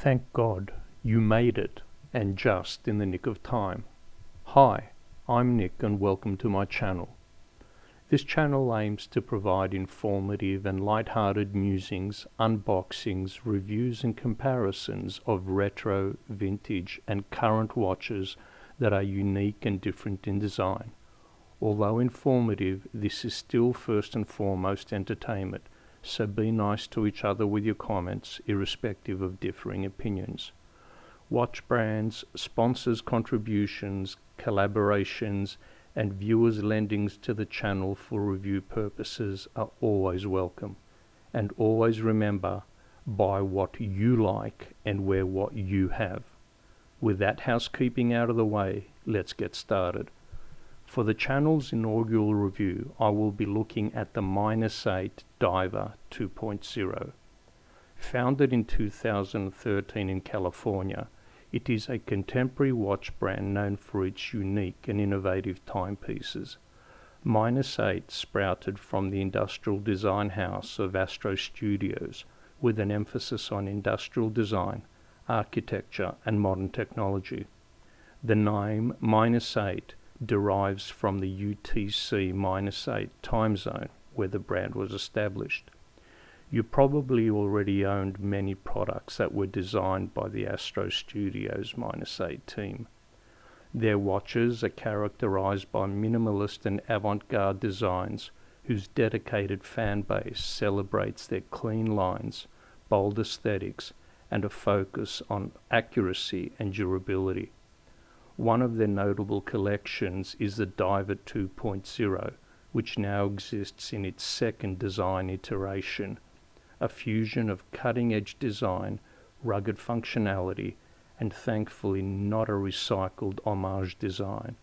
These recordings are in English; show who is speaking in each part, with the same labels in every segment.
Speaker 1: Thank God you made it, and just in the nick of time. Hi, I'm Nick and welcome to my channel. This channel aims to provide informative and light-hearted musings, unboxings, reviews and comparisons of retro, vintage and current watches that are unique and different in design. Although informative, this is still first and foremost entertainment, so be nice to each other with your comments, irrespective of differing opinions. Watch brands, sponsors' contributions, collaborations, and viewers' lendings to the channel for review purposes are always welcome. And always remember, buy what you like and wear what you have. With that housekeeping out of the way, let's get started. For the channel's inaugural review, I will be looking at the MINUS-8 Diver 2.0. Founded in 2013 in California, it is a contemporary watch brand known for its unique and innovative timepieces. MINUS-8 sprouted from the industrial design house of Astro Studios, with an emphasis on industrial design, architecture and modern technology. The name MINUS-8 derives from the UTC -8 time zone where the brand was established. You probably already owned many products that were designed by the Astro Studios -8 team. Their watches are characterized by minimalist and avant-garde designs whose dedicated fan base celebrates their clean lines, bold aesthetics, and a focus on accuracy and durability. One of their notable collections is the Diver 2.0, which now exists in its second design iteration, a fusion of cutting-edge design, rugged functionality, and thankfully not a recycled homage design.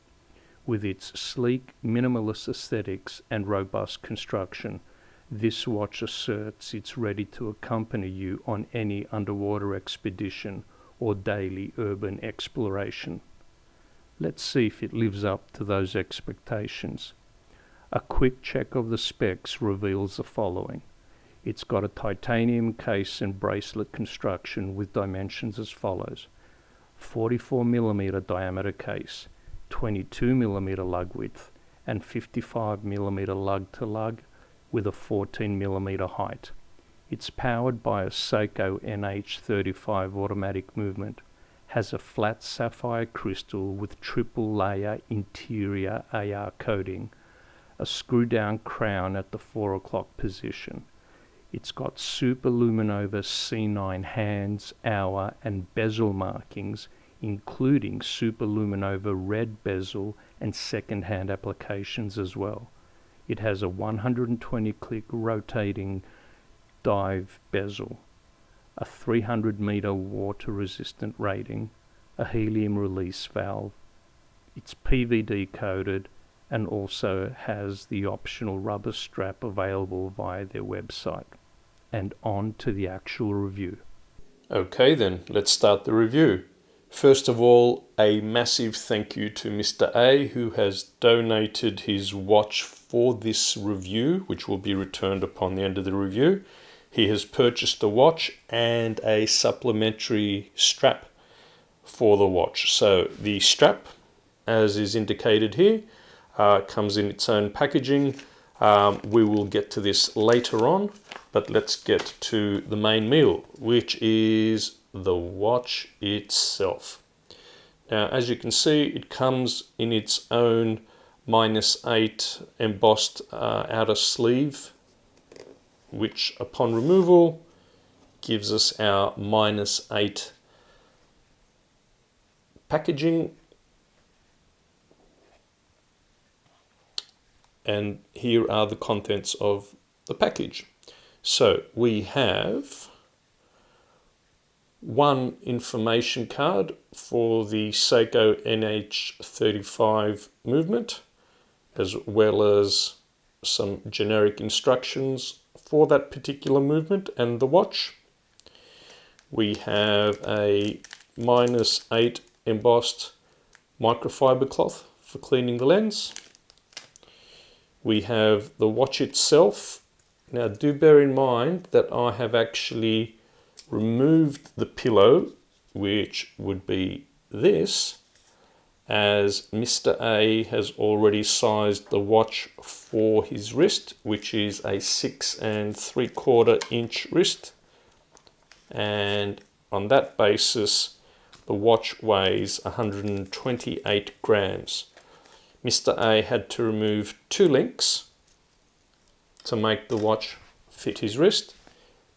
Speaker 1: With its sleek, minimalist aesthetics and robust construction, this watch asserts it's ready to accompany you on any underwater expedition or daily urban exploration. Let's see if it lives up to those expectations. A quick check of the specs reveals the following. It's got a titanium case and bracelet construction with dimensions as follows: 44mm diameter case, 22mm lug width, and 55mm lug to lug with a 14mm height. It's powered by a Seiko NH35 automatic movement, has a flat sapphire crystal with triple layer interior AR coating, a screw down crown at the 4 o'clock position. It's got Super Luminova C9 hands, hour and bezel markings, including Super Luminova red bezel and second hand applications as well. It has a 120 click rotating dive bezel, a 300-meter water-resistant rating, a helium release valve. It's PVD coated and also has the optional rubber strap available via their website. And on to the actual review. Okay then, let's start the review. First of all, a massive thank you to Mr. A, who has donated his watch for this review, which will be returned upon the end of the review. He has purchased a watch and a supplementary strap for the watch. So the strap, as is indicated here, comes in its own packaging. We will get to this later on, but let's get to the main meal, which is the watch itself. Now, as you can see, it comes in its own MINUS-8 embossed outer sleeve, which upon removal gives us our MINUS-8 packaging. And here are the contents of the package. So we have one information card for the Seiko NH35 movement, as well as some generic instructions for that particular movement and the watch. We have a MINUS-8 embossed microfiber cloth for cleaning the lens. We have the watch itself. Now do bear in mind that I have actually removed the pillow, which would be this, as Mr. A has already sized the watch for his wrist, which is a 6 3/4 inch wrist. And on that basis, the watch weighs 128 grams. Mr. A had to remove 2 links to make the watch fit his wrist.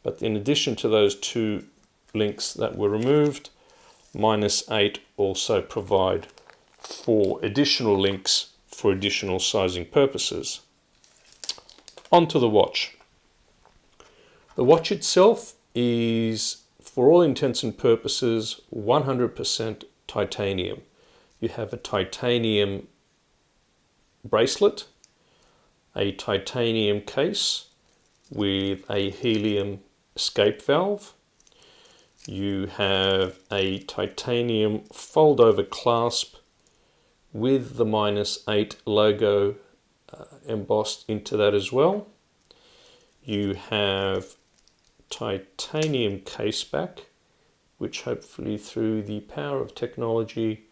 Speaker 1: But in addition to those 2 links that were removed, MINUS-8 also provide 4 additional links for additional sizing purposes. Onto the watch. The watch itself is, for all intents and purposes, 100% titanium. You have a titanium bracelet, a titanium case with a helium escape valve. You have a titanium fold-over clasp with the MINUS-8 logo embossed into that as well. You have titanium case back, which hopefully through the power of technology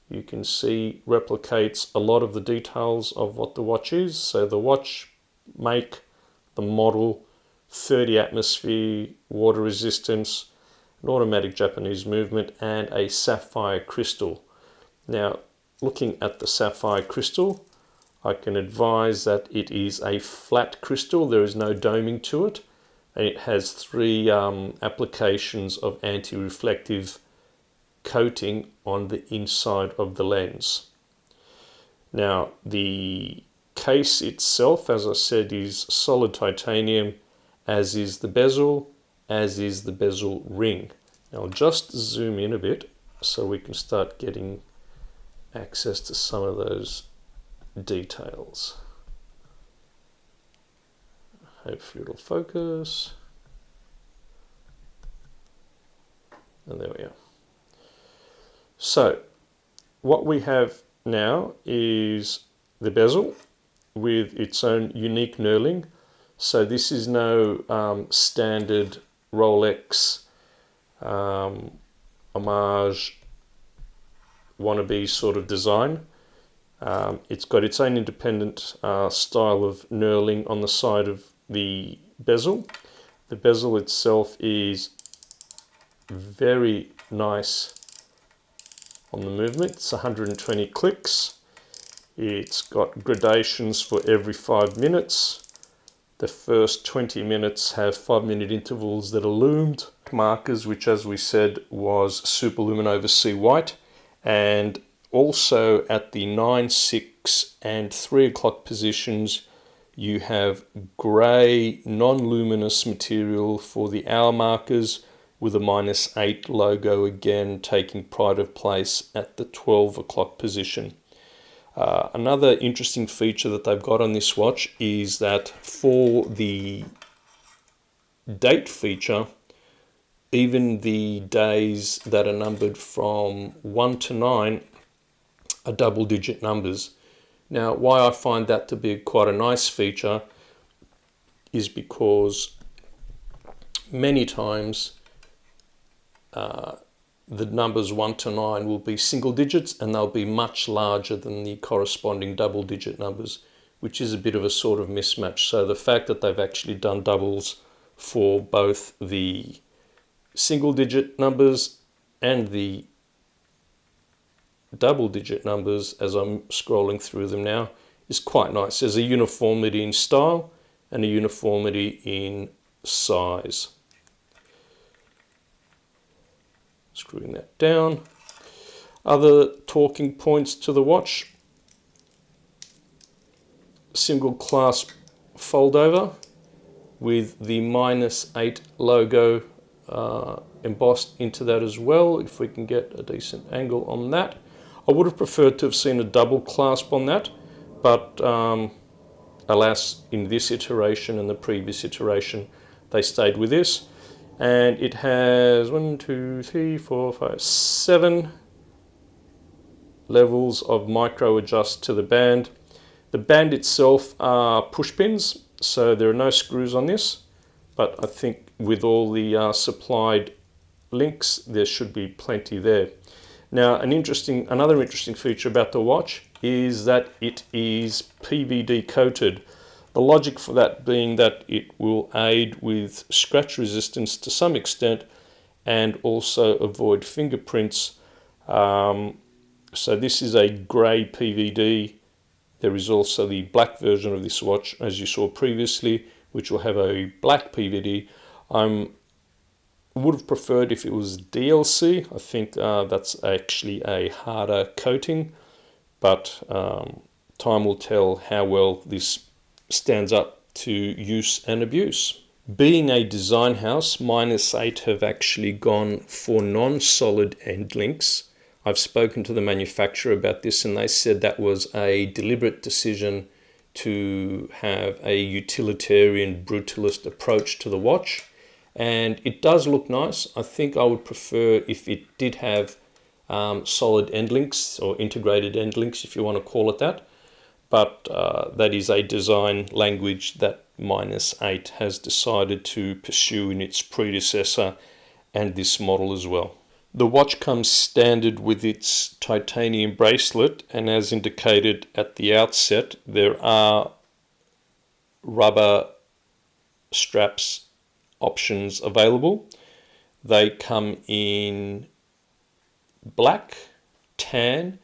Speaker 1: you can see replicates a lot of the details of what the watch is. So the watch make, the model, 30 atmosphere, water resistance, an automatic Japanese movement, and a sapphire crystal. Now, looking at the sapphire crystal, I can advise that it is a flat crystal. There is no doming to it, and it has 3 applications of anti-reflective coating on the inside of the lens. Now, the case itself, as I said, is solid titanium, as is the bezel, as is the bezel ring. Now, I'll just zoom in a bit so we can start getting access to some of those details. Hopefully it'll focus. And there we are. So what we have now is the bezel with its own unique knurling. So this is no standard Rolex homage wannabe sort of design. It's got its own independent style of knurling on the side of the bezel. The bezel itself is very nice on the movement. It's 120 clicks. It's got gradations for every 5 minutes. The first 20 minutes have 5-minute intervals that are loomed. Markers, which as we said was Superluminova C white, and also at the 9, 6 and 3 o'clock positions you have grey non-luminous material for the hour markers, with a MINUS-8 logo again taking pride of place at the 12 o'clock position. Another interesting feature that they've got on this watch is that for the date feature, even the days that are numbered from 1 to 9 are double-digit numbers. Now, why I find that to be quite a nice feature is because many times the numbers 1 to 9 will be single digits, and they'll be much larger than the corresponding double-digit numbers, which is a bit of a sort of mismatch. So the fact that they've actually done doubles for both the single-digit numbers and the double-digit numbers, as I'm scrolling through them now, is quite nice. There's a uniformity in style and a uniformity in size. Screwing that down. Other talking points to the watch: single clasp fold over with the MINUS-8 logo embossed into that as well, if we can get a decent angle on that. I would have preferred to have seen a double clasp on that, but alas, in this iteration and the previous iteration they stayed with this. And it has 1, 2, 3, 4, 5, 7 levels of micro adjust to the band. The band itself are push pins, so there are no screws on this. but I think with all the supplied links, there should be plenty there. Now, another interesting feature about the watch is that it is PVD coated. The logic for that being that it will aid with scratch resistance to some extent and also avoid fingerprints. So this is a grey PVD. There is also the black version of this watch, as you saw previously, which will have a black PVD. I would have preferred if it was DLC. I think that's actually a harder coating, but time will tell how well this stands up to use and abuse. Being a design house, MINUS-8 have actually gone for non-solid end links. I've spoken to the manufacturer about this, and they said that was a deliberate decision to have a utilitarian, brutalist approach to the watch. And it does look nice. I think I would prefer if it did have solid end links, or integrated end links, if you want to call it that. But that is a design language that MINUS-8 has decided to pursue in its predecessor and this model as well. The watch comes standard with its titanium bracelet, and as indicated at the outset, there are rubber straps options available. They come in black, tan,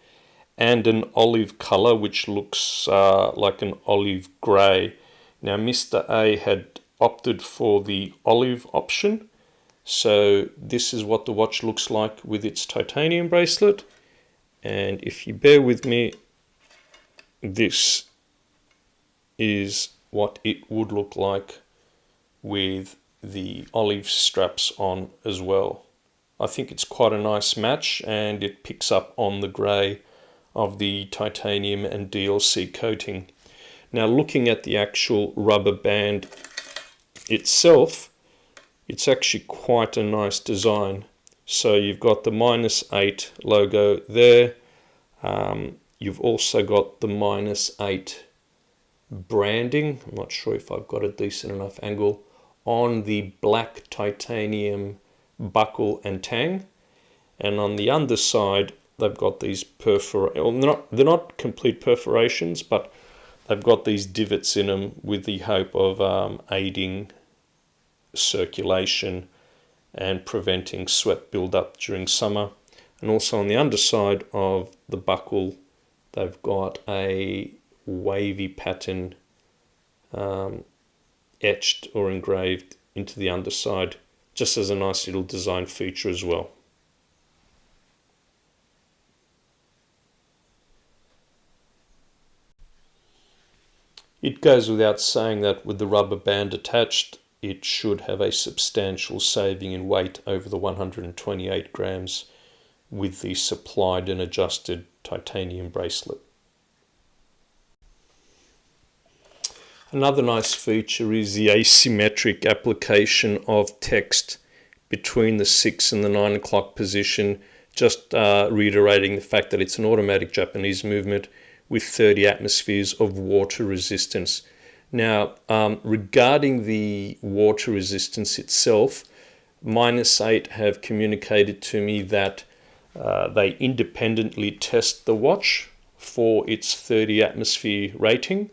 Speaker 1: and an olive color, which looks like an olive grey. Now, Mr. A had opted for the olive option, so this is what the watch looks like with its titanium bracelet. And if you bear with me, this is what it would look like with the olive straps on as well. I think it's quite a nice match, and it picks up on the grey of the titanium and DLC coating. Now, looking at the actual rubber band itself, it's actually quite a nice design. So you've got the MINUS-8 logo there. You've also got the MINUS-8 branding. I'm not sure if I've got a decent enough angle on the black titanium buckle and tang. And on the underside, they've got these they're not complete perforations, but they've got these divots in them with the hope of aiding circulation and preventing sweat buildup during summer. And also on the underside of the buckle, they've got a wavy pattern etched or engraved into the underside, just as a nice little design feature as well. It goes without saying that with the rubber band attached, it should have a substantial saving in weight over the 128 grams with the supplied and adjusted titanium bracelet. Another nice feature is the asymmetric application of text between the 6 and the 9 o'clock position, just reiterating the fact that it's an automatic Japanese movement with 30 atmospheres of water resistance. Now, regarding the water resistance itself, MINUS-8 have communicated to me that they independently test the watch for its 30 atmosphere rating,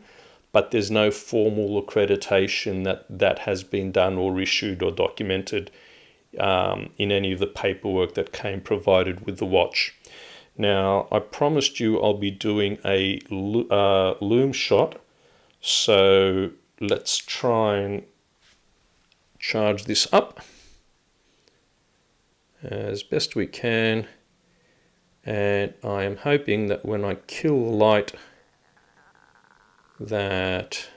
Speaker 1: but there's no formal accreditation that has been done or issued or documented in any of the paperwork that came provided with the watch. Now, I promised you I'll be doing a loom shot, so let's try and charge this up as best we can, and I am hoping that when I kill the light that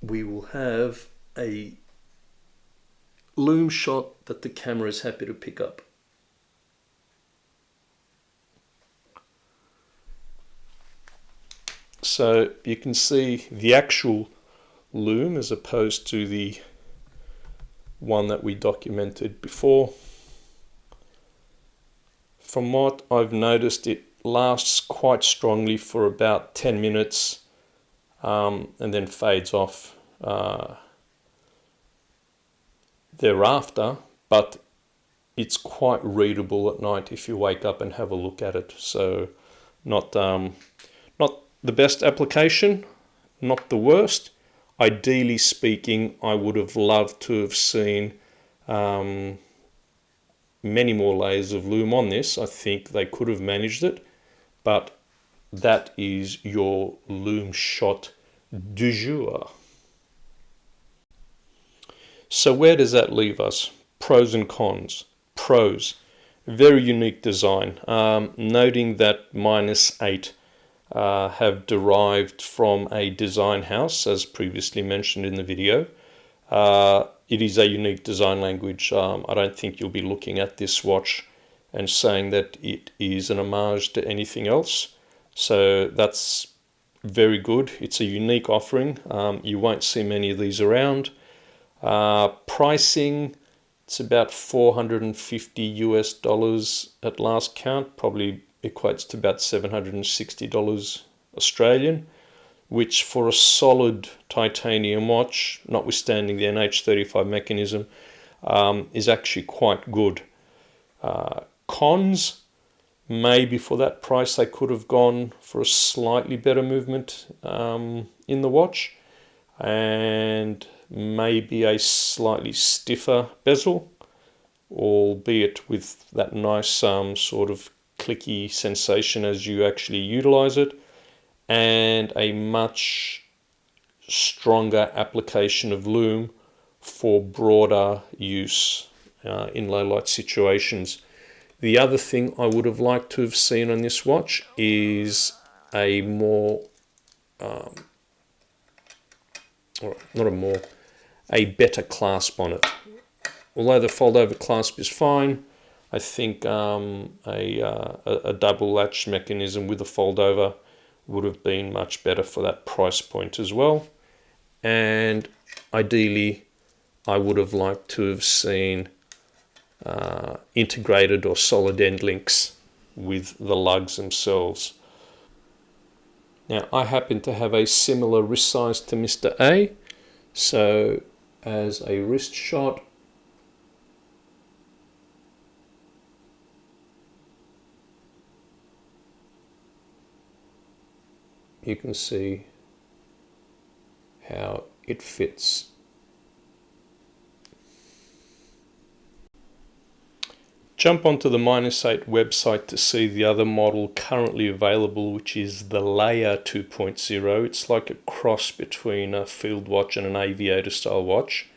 Speaker 1: we will have a loom shot that the camera is happy to pick up. So you can see the actual loom as opposed to the one that we documented before. From what I've noticed, it lasts quite strongly for about 10 minutes and then fades off thereafter, but it's quite readable at night if you wake up and have a look at it. So not the best application, not the worst. Ideally speaking, I would have loved to have seen many more layers of lume on this. I think they could have managed it, but that is your lume shot du jour. So where does that leave us? Pros and cons. Pros, very unique design. Noting that -8 have derived from a design house, as previously mentioned in the video. It is a unique design language. I don't think you'll be looking at this watch and saying that it is an homage to anything else. So that's very good. It's a unique offering. You won't see many of these around. Pricing, it's about $450 at last count, probably equates to about $760 Australian, which for a solid titanium watch, notwithstanding the NH35 mechanism, is actually quite good. Cons, maybe for that price they could have gone for a slightly better movement in the watch, and maybe a slightly stiffer bezel, albeit with that nice sort of clicky sensation as you actually utilize it, and a much stronger application of lume for broader use in low light situations. The other thing I would have liked to have seen on this watch is a more a better clasp on it. Although the fold over clasp is fine, I think a double latch mechanism with a fold over would have been much better for that price point as well. And ideally, I would have liked to have seen integrated or solid end links with the lugs themselves. Now, I happen to have a similar wrist size to Mr. A, so as a wrist shot, you can see how it fits. Jump onto the -8 website to see the other model currently available, which is the Layer 2.0. It's like a cross between a field watch and an aviator style watch,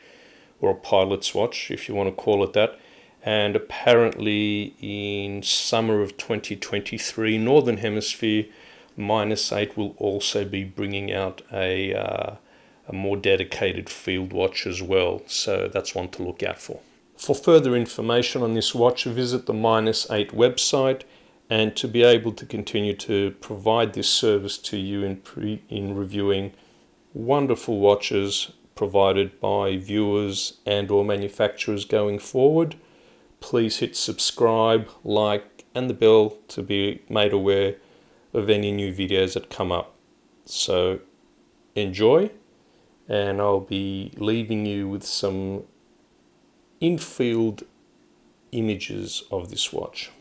Speaker 1: or a pilot's watch if you want to call it that. And apparently in summer of 2023, Northern Hemisphere, -8 will also be bringing out a more dedicated field watch as well. So that's one to look out for. For further information on this watch, visit the -8 website, and to be able to continue to provide this service to you in reviewing wonderful watches provided by viewers and or manufacturers going forward, please hit subscribe, like and the bell to be made aware of any new videos that come up. So enjoy, and I'll be leaving you with some in-field images of this watch.